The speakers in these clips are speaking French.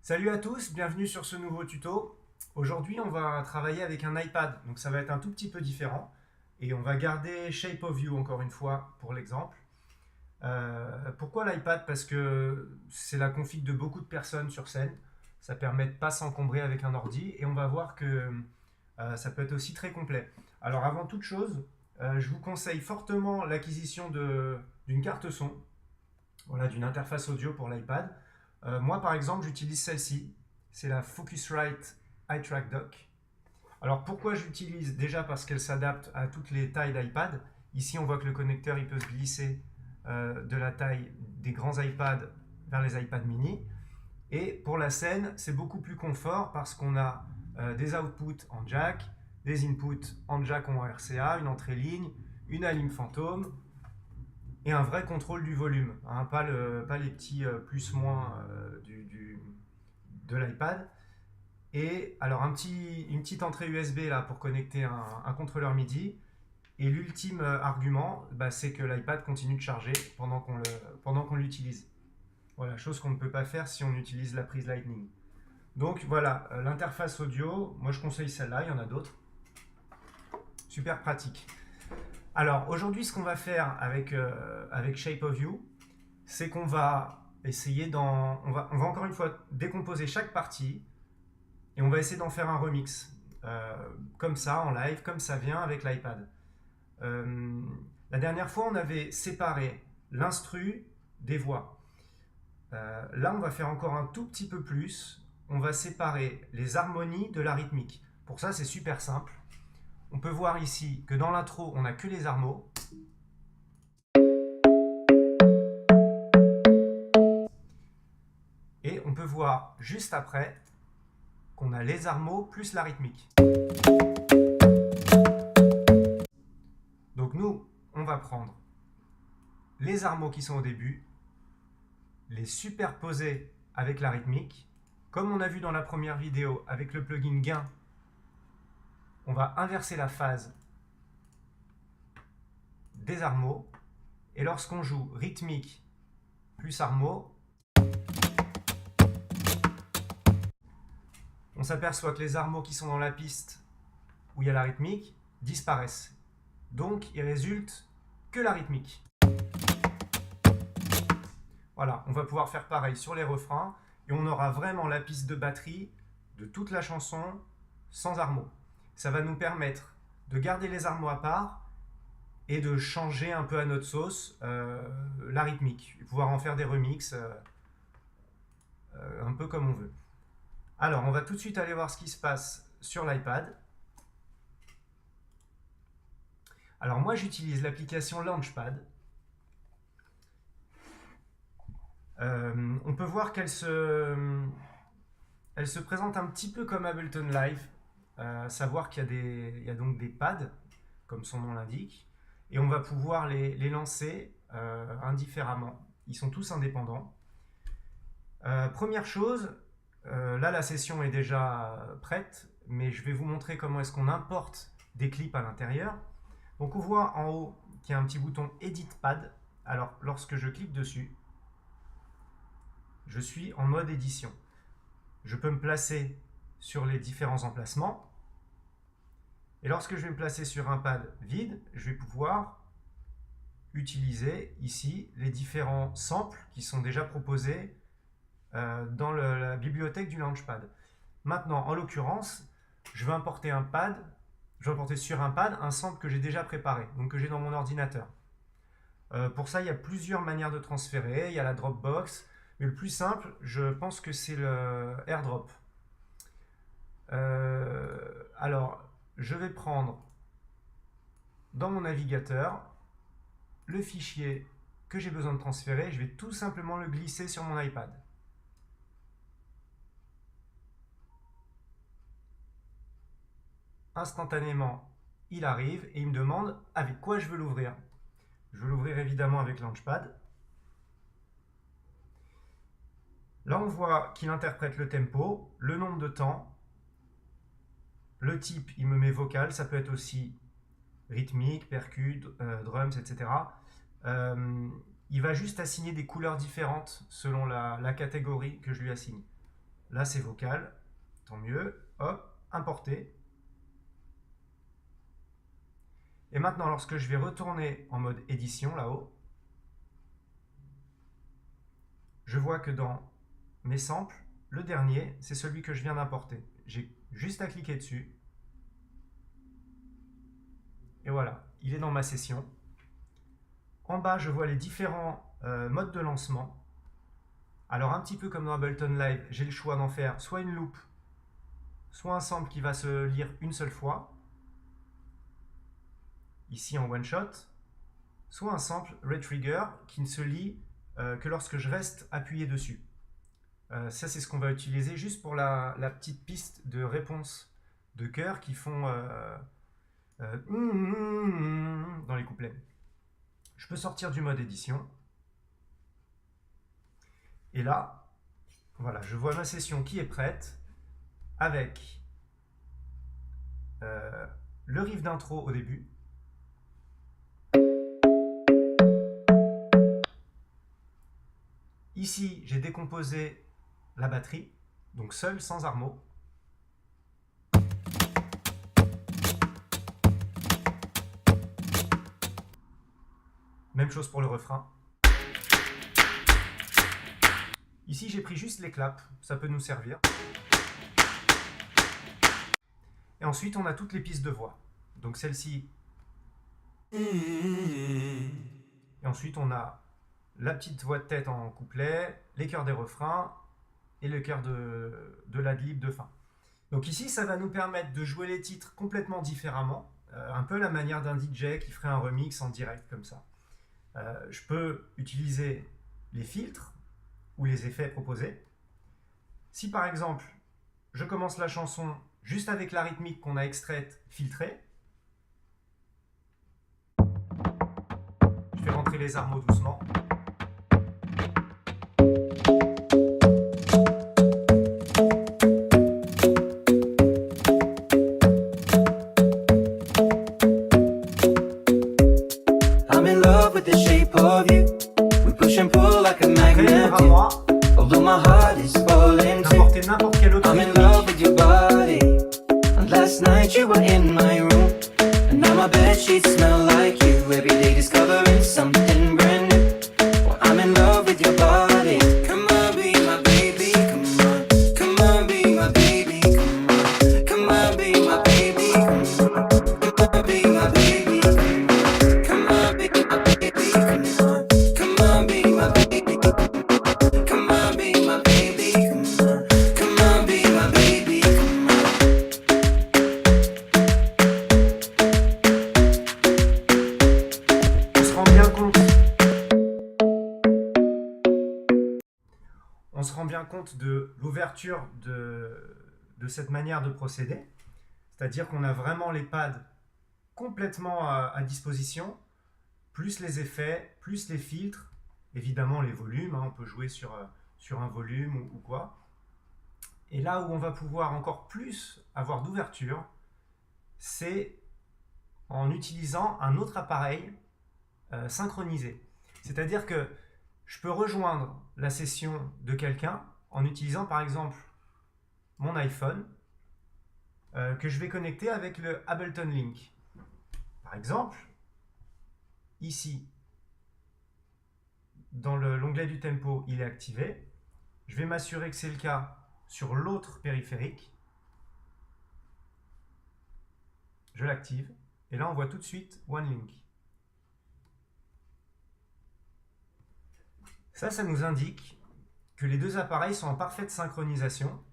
Salut à tous, bienvenue sur ce nouveau tuto. Aujourd'hui, on va travailler avec un iPad, donc ça va être un tout petit peu différent. Et on va garder Shape of You encore une fois pour l'exemple. Pourquoi l'iPad? Parce que c'est la config de beaucoup de personnes sur scène. Ça permet de ne pas s'encombrer avec un ordi et on va voir que ça peut être aussi très complet. Alors avant toute chose, je vous conseille fortement l'acquisition d'une carte son, voilà, d'une interface audio pour l'iPad. Moi, par exemple, j'utilise celle-ci. C'est la Focusrite iTrack Dock. Alors, pourquoi j'utilise? Déjà parce qu'elle s'adapte à toutes les tailles d'iPad. Ici, on voit que le connecteur il peut se glisser de la taille des grands iPads vers les iPad mini. Et pour la scène, c'est beaucoup plus confort parce qu'on a des outputs en jack, des inputs en jack ou en RCA, une entrée ligne, une alim fantôme, et un vrai contrôle du volume, hein, pas les petits plus-moins de l'iPad. Et alors une petite entrée USB là pour connecter un contrôleur MIDI. Et l'ultime argument, c'est que l'iPad continue de charger pendant qu'on l'utilise. Voilà, chose qu'on ne peut pas faire si on utilise la prise Lightning. Donc voilà, l'interface audio, moi je conseille celle-là, il y en a d'autres. Super pratique. Alors aujourd'hui, ce qu'on va faire avec Shape of You, c'est qu'on va essayer on va encore une fois décomposer chaque partie et on va essayer d'en faire un remix. Comme ça, en live, comme ça vient avec l'iPad. La dernière fois, on avait séparé l'instru des voix. Là, on va faire encore un tout petit peu plus. On va séparer les harmonies de la rythmique. Pour ça, c'est super simple. On peut voir ici que dans l'intro, on n'a que les harmos. Et on peut voir juste après qu'on a les harmos plus la rythmique. Donc nous, on va prendre les harmos qui sont au début, les superposer avec la rythmique. Comme on a vu dans la première vidéo avec le plugin gain, on va inverser la phase des harmos. Et lorsqu'on joue rythmique plus harmos, on s'aperçoit que les harmos qui sont dans la piste où il y a la rythmique disparaissent. Donc il résulte que la rythmique. Voilà, on va pouvoir faire pareil sur les refrains et on aura vraiment la piste de batterie de toute la chanson sans harmos. Ça va nous permettre de garder les harmos à part et de changer un peu à notre sauce la rythmique, et pouvoir en faire des remixes un peu comme on veut. Alors, on va tout de suite aller voir ce qui se passe sur l'iPad. Alors moi, j'utilise l'application Launchpad. On peut voir qu'elle se présente un petit peu comme Ableton Live, savoir qu'il y a donc des pads, comme son nom l'indique, et on va pouvoir les lancer indifféremment. Ils sont tous indépendants. Première chose, là la session est déjà prête, mais je vais vous montrer comment est-ce qu'on importe des clips à l'intérieur. Donc on voit en haut qu'il y a un petit bouton Edit Pad. Alors lorsque je clique dessus, je suis en mode édition. Je peux me placer sur les différents emplacements. Et lorsque je vais me placer sur un pad vide, je vais pouvoir utiliser ici les différents samples qui sont déjà proposés dans la bibliothèque du Launchpad. Maintenant, en l'occurrence, je vais importer sur un pad un sample que j'ai déjà préparé, donc que j'ai dans mon ordinateur. Pour ça, il y a plusieurs manières de transférer. Il y a la Dropbox, mais le plus simple, je pense que c'est le AirDrop. Alors, je vais prendre dans mon navigateur le fichier que j'ai besoin de transférer. Je vais tout simplement le glisser sur mon iPad. Instantanément, il arrive et il me demande avec quoi je veux l'ouvrir. Je veux l'ouvrir évidemment avec Launchpad. Là, on voit qu'il interprète le tempo, le nombre de temps, le type, il me met vocal, ça peut être aussi rythmique, percu, drums, etc. Il va juste assigner des couleurs différentes selon la catégorie que je lui assigne. Là, c'est vocal. Tant mieux. Hop, importer. Et maintenant, lorsque je vais retourner en mode édition, là-haut, je vois que dans mes samples, le dernier, c'est celui que je viens d'importer. J'ai juste à cliquer dessus. Et voilà, il est dans ma session. En bas, je vois les différents modes de lancement. Alors, un petit peu comme dans Ableton Live, j'ai le choix d'en faire soit une loop, soit un sample qui va se lire une seule fois, ici en one shot, soit un sample retrigger qui ne se lit que lorsque je reste appuyé dessus. Ça, c'est ce qu'on va utiliser juste pour la petite piste de réponse de chœur qui font dans les couplets. Je peux sortir du mode édition. Et là, voilà, je vois ma session qui est prête avec le riff d'intro au début. Ici, j'ai décomposé la batterie, donc seul, sans armo. Même chose pour le refrain. Ici, j'ai pris juste les claps, ça peut nous servir. Et ensuite, on a toutes les pistes de voix. Donc celle-ci. Et ensuite, on a la petite voix de tête en couplet, les chœurs des refrains et le chœur de l'adlib de fin. Donc ici, ça va nous permettre de jouer les titres complètement différemment, un peu à la manière d'un DJ qui ferait un remix en direct comme ça. Je peux utiliser les filtres ou les effets proposés. Si par exemple, je commence la chanson juste avec la rythmique qu'on a extraite, filtrée, je fais rentrer les armos doucement. I'm in love with the shape of you. We push and pull like a magnet. Although my heart is falling too. N'importe quel autre I'm in love with your body. And last night you were in my room. And now my bedsheets smell like you. Every day discovering something brand new. Well, I'm in love with your body. Come on, be my baby. Come on. Come on, be my baby. Come on. Come on, be my baby. Come on. Come on, be my baby. Come on. Come on, be my baby. Come on. Come on, be my baby. Come on, be my baby. Come on. Come on, be my baby. Come on. On se rend bien compte de l'ouverture de cette manière de procéder. C'est-à-dire qu'on a vraiment les pads complètement à disposition, plus les effets, plus les filtres, évidemment les volumes, hein, on peut jouer sur un volume ou quoi. Et là où on va pouvoir encore plus avoir d'ouverture, c'est en utilisant un autre appareil synchronisé. C'est-à-dire que je peux rejoindre la session de quelqu'un en utilisant par exemple mon iPhone que je vais connecter avec le Ableton Link. Par exemple, ici, dans l'onglet du tempo, il est activé. Je vais m'assurer que c'est le cas sur l'autre périphérique. Je l'active. Et là, on voit tout de suite One Link. Ça nous indique que les deux appareils sont en parfaite synchronisation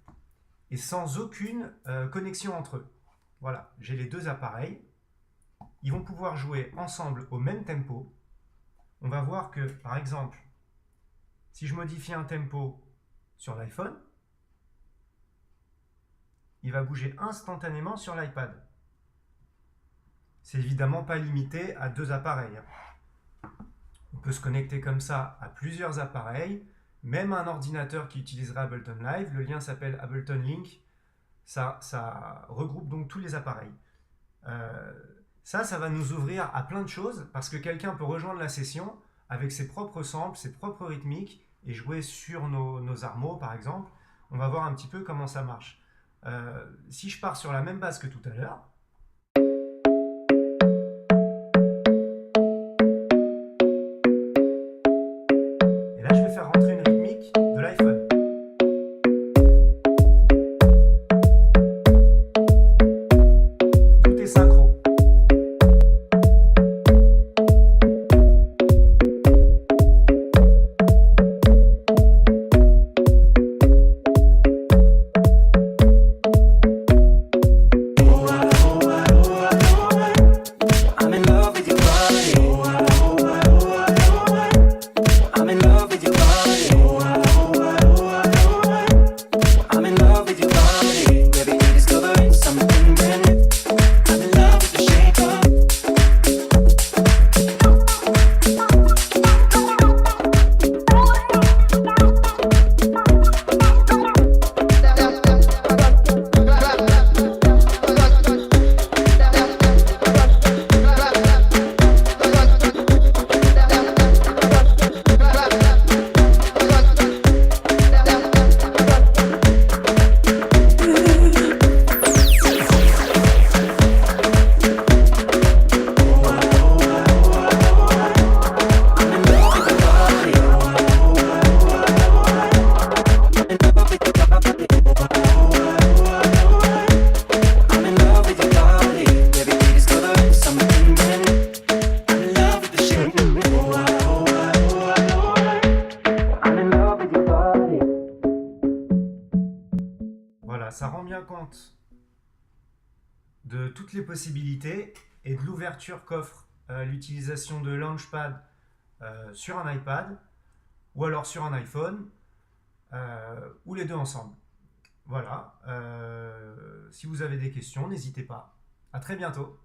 et sans aucune connexion entre eux. Voilà, j'ai les deux appareils. Ils vont pouvoir jouer ensemble au même tempo. On va voir que, par exemple, si je modifie un tempo sur l'iPhone, il va bouger instantanément sur l'iPad. C'est évidemment pas limité à deux appareils. On peut se connecter comme ça à plusieurs appareils, même un ordinateur qui utiliserait Ableton Live. Le lien s'appelle Ableton Link. Ça regroupe donc tous les appareils. Ça va nous ouvrir à plein de choses parce que quelqu'un peut rejoindre la session avec ses propres samples, ses propres rythmiques et jouer sur nos armos par exemple, on va voir un petit peu comment ça marche. Si je pars sur la même base que tout à l'heure, et là je vais faire rentrer une rythmique de l'iPhone. Tout est synchro. I'm in love with your body. I'm in love with your body. I'm in love with your body. Every day discovering something brand new. I'm in love with the shape of. I'm in love with your body. I'm in love with your body. Every day discovering something brand new. I'm in love with the shape. I'm in love with your body. Voilà, ça rend bien compte de toutes les possibilités et de l'ouverture qu'offre l'utilisation de Launchpad sur un iPad ou alors sur un iPhone ou les deux ensemble. Voilà, si vous avez des questions, n'hésitez pas. À très bientôt.